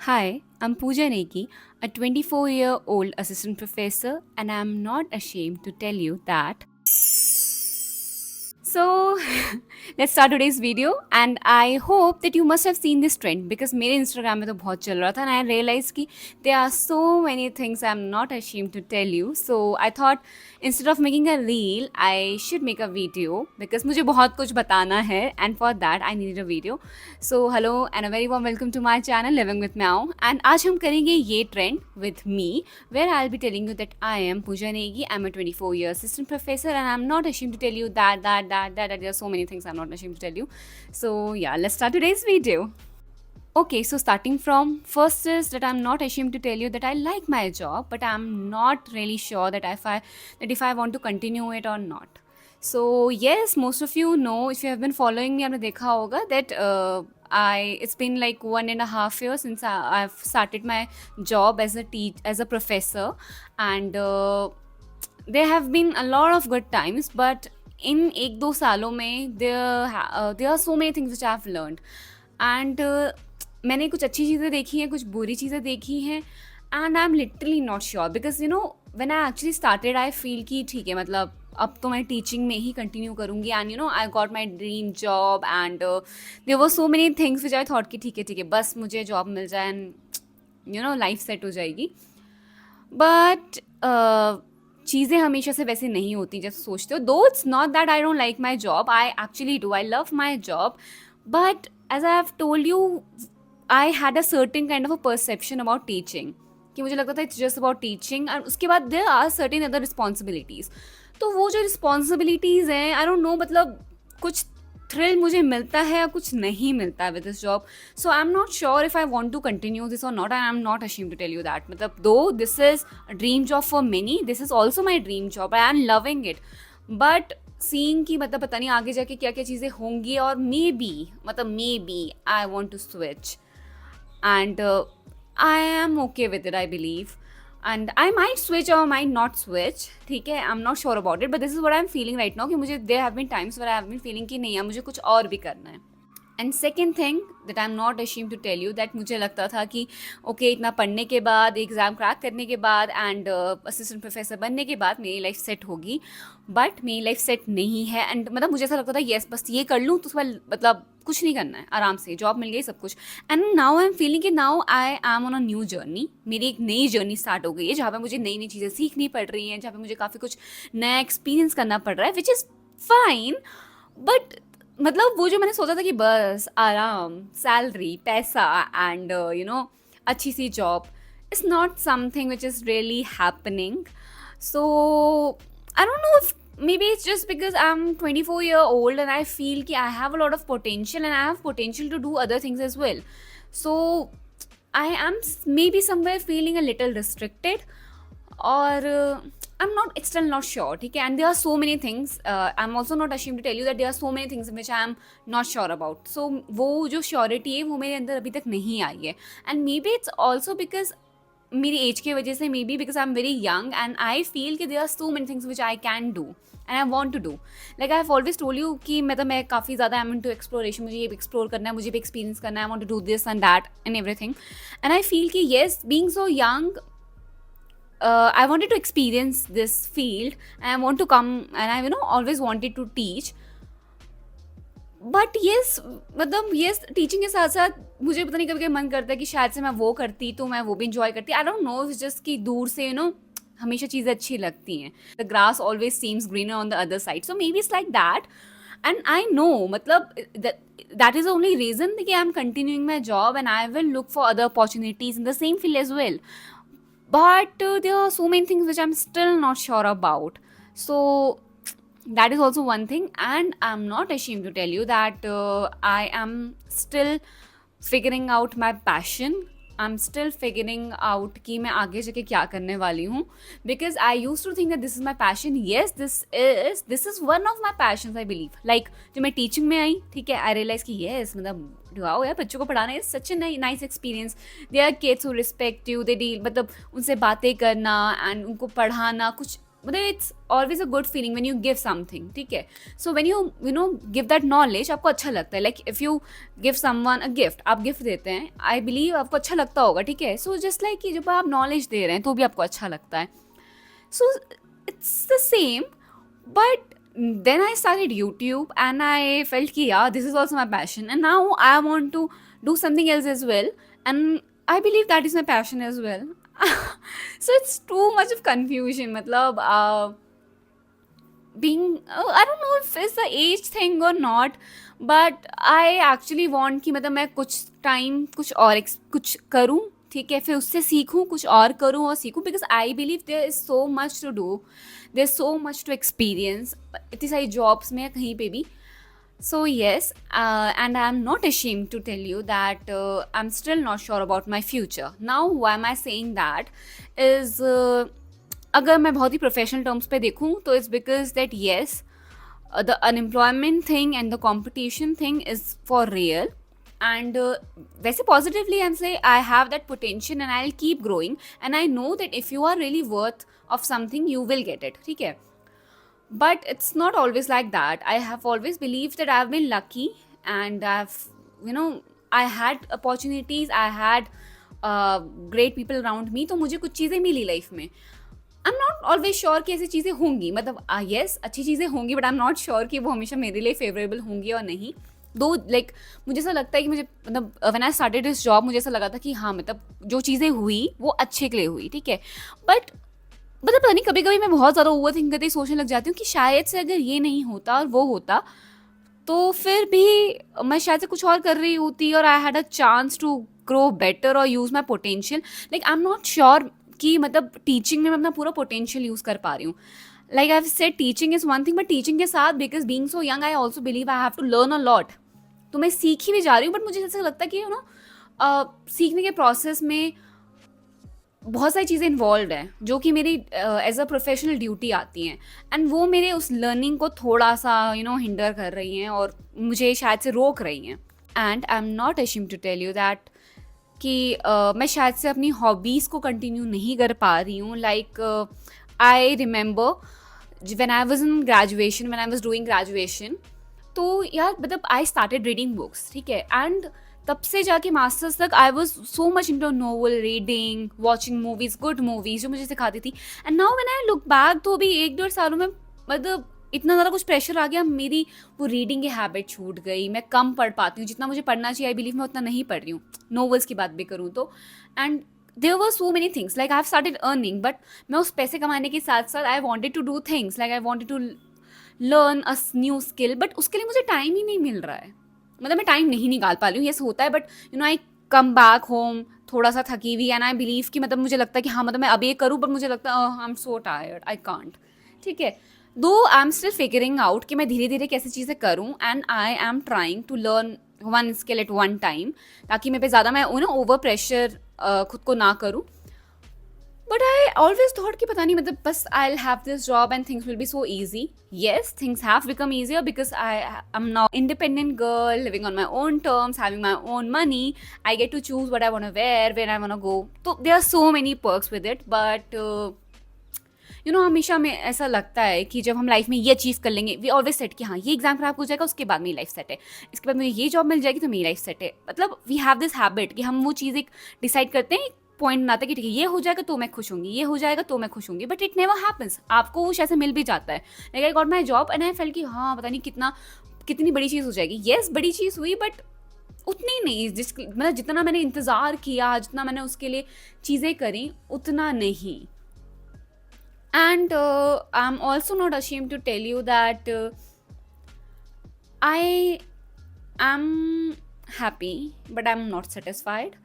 Hi, I'm Pooja Negi, a 24-year-old assistant professor, and I'm not ashamed to tell you that. So, let's start today's video and I hope that you must have seen this trend because मेरे Instagram में तो बहुत चल रहा था and I realized कि there are so many things I'm not ashamed to tell you. So, I thought instead of making a reel, I should make a video because मुझे बहुत कुछ बताना है and for that I needed a video. So, hello and a very warm welcome to my channel Living with Meow and आज हम करेंगे ये trend with me where I'll be telling you that I am Pooja Negi. I'm a 24-year assistant professor and I'm not ashamed to tell you that there are so many things I'm not ashamed to tell you. So yeah, let's start today's video. Okay, so starting from first is that I'm not ashamed to tell you that I like my job, but I'm not really sure that if I want to continue it or not. So yes, most of you know if you have been following me, आपने देखा होगा that it's been like 1.5 years since I've started my job as a professor, and there have been a lot of good times, but इन एक दो सालों में there are so many things which I've learned and मैंने कुछ अच्छी चीज़ें देखी हैं, कुछ बुरी चीज़ें देखी हैं and I am literally not sure because when I actually started I feel कि ठीक है मतलब अब तो मैं टीचिंग में ही कंटिन्यू करूँगी and I got my dream job and there were so many things which I thought कि ठीक है बस मुझे जॉब मिल जाए एंड लाइफ सेट हो जाएगी बट चीज़ें हमेशा से वैसे नहीं होती जैसे सोचते हो though it's not that I don't like my job I actually do I love my job but as I have told you I had a certain kind of a perception about teaching कि मुझे लगता था it's just about teaching और उसके बाद there are certain other responsibilities तो वो जो रिस्पॉन्सिबिलिटीज़ हैं आई डोंट नो मतलब कुछ थ्रिल मुझे मिलता है या कुछ नहीं मिलता है with this job so I am not sure if I want to continue this or not I am not ashamed to tell you that मतलब though this is a dream job for many this is also my dream job I am loving it but seeing कि मतलब पता नहीं आगे जाके क्या क्या चीज़ें होंगी और maybe I want to switch and I am okay with it, I believe. And I might switch or might not switch. ठीक है, I'm not sure about it, but this is what I'm feeling right now कि मुझे there have been times where I have been feeling कि नहीं यार मुझे कुछ और भी करना है. And second thing that I am not ashamed to tell you that मुझे लगता था कि ओके इतना पढ़ने के बाद एग्ज़ाम क्रैक करने के बाद एंड असिस्टेंट प्रोफेसर बनने के बाद मेरी लाइफ सेट होगी बट मेरी लाइफ सेट नहीं है एंड मतलब मुझे ऐसा लगता था येस बस ये कर लूँ तो उसके बाद मतलब कुछ नहीं करना है आराम से जॉब मिल गई सब कुछ and now I am feeling कि now I am on a new journey मेरी एक नई जर्नी स्टार्ट हो गई है जहाँ पे मुझे नई नई चीज़ें सीखनी पड़ रही हैं जहाँ पे मुझे काफ़ी कुछ नया एक्सपीरियंस करना पड़ रहा है विच इज़ फाइन बट मतलब वो जो मैंने सोचा था कि बस आराम सैलरी पैसा एंड अच्छी सी job it's not something which is really happening so I don't know if maybe it's just because I'm 24-year-old and I feel कि I have a lot of potential and I have potential to do other things as well so I am maybe somewhere feeling a little restricted or I'm not it's still not sure ठीक है and there are so many things I'm also not ashamed to tell you that there are so many things which I am not sure about so वो जो surety है वो मेरे अंदर अभी तक नहीं आई है and maybe it's also because मेरी एज की वजह से maybe because I am very young and I feel कि there are so many things which I can do and I want to do like I have always told you कि मतलब मैं काफ़ी ज़्यादा I am to exploration मुझे ये explore करना है मुझे भी एक्सपीरियंस करना है I want to do this and that and everything and I feel कि yes being so young I wanted to experience this field and I want to come and I always wanted to teach but yes मतलब yes teaching के साथ साथ मुझे पता नहीं कभी कभी मन करता है कि शायद से मैं वो करती तो मैं वो भी इंजॉय करती आई डोंट नो जस्ट कि दूर से हमेशा चीज़ें अच्छी लगती हैं the grass always seems greener on the other side so maybe it's like that and I know मतलब that is the only reason कि I am continuing my job and I will look for other opportunities in the same field as well but there are so many things which I'm still not sure about so that is also one thing and I'm not ashamed to tell you that I am still figuring out my passion I'm still figuring out कि मैं आगे जाके क्या करने वाली हूँ because I used to think that this is my passion yes this is one of my passions I believe like जब मैं टीचिंग में आई ठीक है I realized कि yes मतलब वाओ यार बच्चों को पढ़ाना is such a nice experience they are kids who respect you they deal मतलब उनसे बातें करना and उनको पढ़ाना कुछ मतलब it's always a good feeling when you give something, ठीक है। So when you know give that knowledge, आपको अच्छा लगता है। Like if you give someone a gift, आप गिफ्ट देते हैं, आई बिलीव आपको अच्छा लगता होगा, ठीक है। सो जस्ट लाइक कि जब आप नॉलेज दे रहे हैं तो भी आपको अच्छा लगता है। So it's the same, but then I started YouTube and I felt ki yeah, this is also my passion, and now I want to do something else as well, and I believe that is my passion as well. So it's too much of confusion, matlab being I don't know if it's the age thing or not, but I actually want कि मतलब मैं कुछ time कुछ और कुछ करूँ, ठीक है, फिर उससे सीखूँ, कुछ और करूँ और सीखूँ, because I believe there is so much to do, there is so much to experience इतनी सारी जॉब्स में या कहीं पे भी. So yes, and I'm not ashamed to tell you that I'm still not sure about my future. Now, why am I saying that? Is अगर मैं बहुत ही प्रोफेशनल टर्म्स पे देखूँ तो it's because that yes, the unemployment thing and the competition thing is for real. And वैसे positively I'm say I have that potential and I'll keep growing, and I know that if you are really worth of something you will get it, ठीक है. But it's not always like that. I have always believed that I've been lucky, and I've, you know, I had opportunities, I had great people around me, तो मुझे कुछ चीज़ें मिली life में. आई am not always sure कि ऐसी चीज़ें होंगी, मतलब येस अच्छी चीज़ें होंगी, but I am not sure कि वो हमेशा मेरे लिए फेवरेबल होंगी और नहीं. दो लाइक मुझे ऐसा लगता है कि मुझे मतलब when I started this job मुझे ऐसा लगा था कि हाँ मतलब जो चीज़ें हुई वो अच्छे के लिए हुई, ठीक है. बट मतलब पता नहीं, कभी कभी मैं बहुत ज़्यादा ओवर थिंक करते ही सोचने लग जाती हूँ कि शायद से अगर ये नहीं होता और वो होता तो फिर भी मैं शायद से कुछ और कर रही होती, और I had a chance to grow better और use my potential. Like I am not sure कि मतलब टीचिंग में मैं अपना पूरा पोटेंशियल यूज़ कर पा रही हूँ. Like I said teaching is one thing, but teaching के साथ because being so young I also believe I have to learn a lot. तो मैं सीख ही भी जा रही हूँ, बट मुझे ऐसा लगता है कि यू नो सीखने के प्रोसेस में बहुत सारी चीज़ें इन्वॉल्व हैं जो कि मेरी एज अ प्रोफेशनल ड्यूटी आती हैं, एंड वो मेरे उस लर्निंग को थोड़ा सा यू नो हिंडर कर रही हैं और मुझे शायद से रोक रही हैं. And I am not ashamed to tell you that कि मैं शायद से अपनी हॉबीज़ को कंटिन्यू नहीं कर पा रही हूँ. Like I remember when I was in graduation, when I was doing graduation, तो यार मतलब आई स्टार्टेड रीडिंग बुक्स, ठीक है, एंड तब से जाके मास्टर्स तक I was so much into novel reading, watching movies, good movies जो मुझे सिखाती थी. And now when I look back तो अभी 1-1.5 सालों में मतलब इतना ज़्यादा कुछ प्रेशर आ गया, मेरी वो रीडिंग की हैबिट छूट गई, मैं कम पढ़ पाती हूँ जितना मुझे पढ़ना चाहिए. आई बिलीव मैं उतना नहीं पढ़ रही हूँ, नोवेल्स की बात भी करूँ तो. And there were so many things, like I have started earning, but मैं उस पैसे कमाने के साथ साथ I wanted to do things, like I wanted to learn a new skill, but उसके लिए मुझे टाइम ही नहीं मिल रहा है. मतलब मैं टाइम नहीं निकाल पा रही हूँ, ये होता है, but you know I come back home थोड़ा सा थकी हुई, एंड आई बिलीव कि मतलब मुझे लगता है कि हाँ मतलब मैं अब ये करूँ, बट मुझे लगता है I am so tired, I can't, ठीक है. Though I am still figuring out कि मैं धीरे धीरे कैसे चीज़ें करूँ, and I am trying to learn one skill at one time, ताकि मेरे पे ज़्यादा मैं यू नो ओवर प्रेशर खुद को ना करूँ. But I always thought कि पता नहीं मतलब बस I'll have this job and things will be so easy. Yes, things have become easier because I am now independent girl living on my own terms, having my own money. I get to choose what I want to wear, where I want to go. So there are so many perks with it. But you know हमेशा में ऐसा लगता है कि जब हम life में ये अचीव कर लेंगे, वी ऑलवेज सेट कि हाँ ये एग्जाम खराब हो जाएगा उसके बाद मेरी लाइफ सेट है, इसके बाद मुझे ये जॉब मिल जाएगी तो मेरी लाइफ सेट है. मतलब वी हैव दिस हैबिट कि हम वो चीज़ एक डिसाइड करते हैं, पॉइंट बनाता है कि ठीक है ये हो जाएगा तो मैं खुश होंगी, ये हो जाएगा तो मैं खुश होंगी, बट इट नेवर हैपेंस. आपको वो शायद से मिल भी जाता है. Like I got my job and I fail कि हाँ पता नहीं कितनी बड़ी चीज़ हो जाएगी. येस बड़ी चीज़ हुई, बट उतनी नहीं, जिस मतलब जितना मैंने इंतज़ार किया, जितना मैंने उसके लिए चीज़ें करी उतना नहीं. And I am also not ashamed to tell you that I am happy, but I'm not satisfied.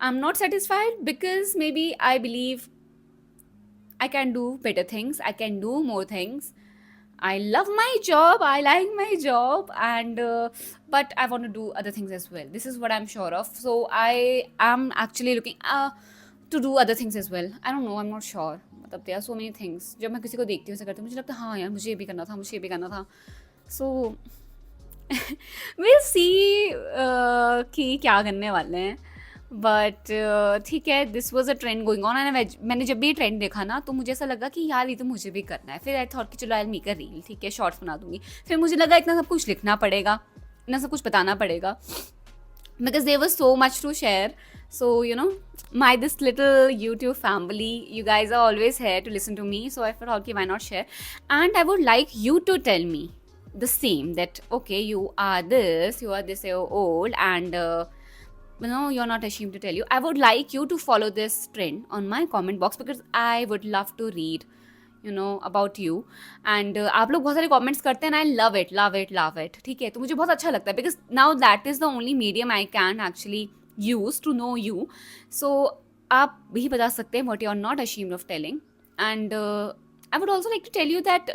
I'm not satisfied because maybe I believe I can do better things, I can do more things. I love my job, I like my job, and but I want to do other things as well. This is what I'm sure of. So I am actually looking to do other things as well. I don't know, I'm not sure. मतलब there are so many things. जब मैं किसी को देखती हूँ ऐसा करती हूँ, मुझे लगता है हाँ यार मुझे ये भी करना था, मुझे ये भी करना था. So we'll see कि क्या करने वाले हैं. बट ठीक है, this was a trend going on and मैंने जब भी ये ट्रेंड देखा ना तो मुझे ऐसा लगा कि यार ये तो मुझे भी करना है। फिर आई थॉट कि चलो आई मेक अ रील, ठीक है, शॉर्ट्स बना दूंगी। फिर मुझे लगा इतना सब कुछ लिखना पड़ेगा, इतना सब कुछ बताना पड़ेगा, because there was so much to share. So you know, my this little YouTube family, you guys are always here to listen to me, so I thought, okay, why not share? And I would like you to tell me the same, that okay, you are this year old, and you know, you're not ashamed to tell you. I would like you to follow this trend on my comment box, because I would love to read, you know, about you. And आप लोग बहुत सारे comments करते हैं, I love it love it love it, ठीक है, तो मुझे बहुत अच्छा लगता है, because now that is the only medium I can actually use to know you. So आप भी बता सकते हैं what you are not ashamed of telling. And I would also like to tell you that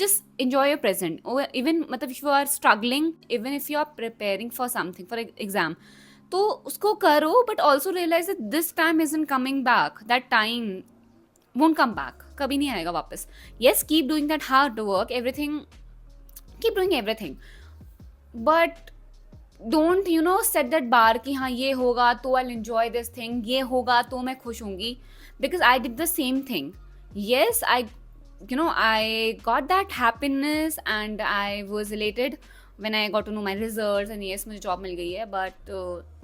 just enjoy your present, or even मतलब if you are struggling, even if you are preparing for something, for exam, तो उसको करो, but also realize that this time isn't coming back, that time won't come back, कभी नहीं आएगा वापस. Yes, keep doing that hard work, everything, keep doing everything, but don't, you know, set that bar कि हाँ ये होगा तो I'll enjoy this thing, ये होगा तो मैं खुश होंगी, because I did the same thing. Yes, I, you know, I got that happiness and I was elated when I got to know my results and yes, मुझे job मिल गई है, but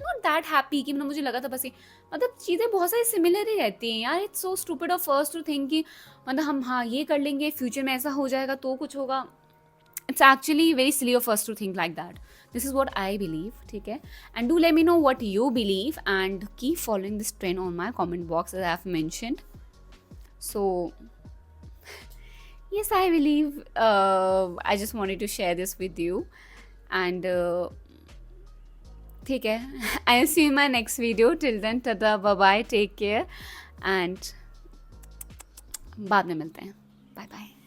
not that happy कि मुझे लगा था बस ये, मतलब चीज़ें बहुत सारी सिमिलर ही रहती हैं यार. It's so stupid of first to think कि मतलब हम हाँ ये कर लेंगे, फ्यूचर में ऐसा हो जाएगा तो कुछ होगा. It's actually very silly of us to think like that. This is what I believe, ठीक है? And do let me know what you believe and keep following this trend on my comment box as I have mentioned. So yes, I believe I just wanted to share this with you. And ठीक है, I'll see you in my next video. Till then, tada, bye bye, take care, and बाद में मिलते हैं. Bye bye.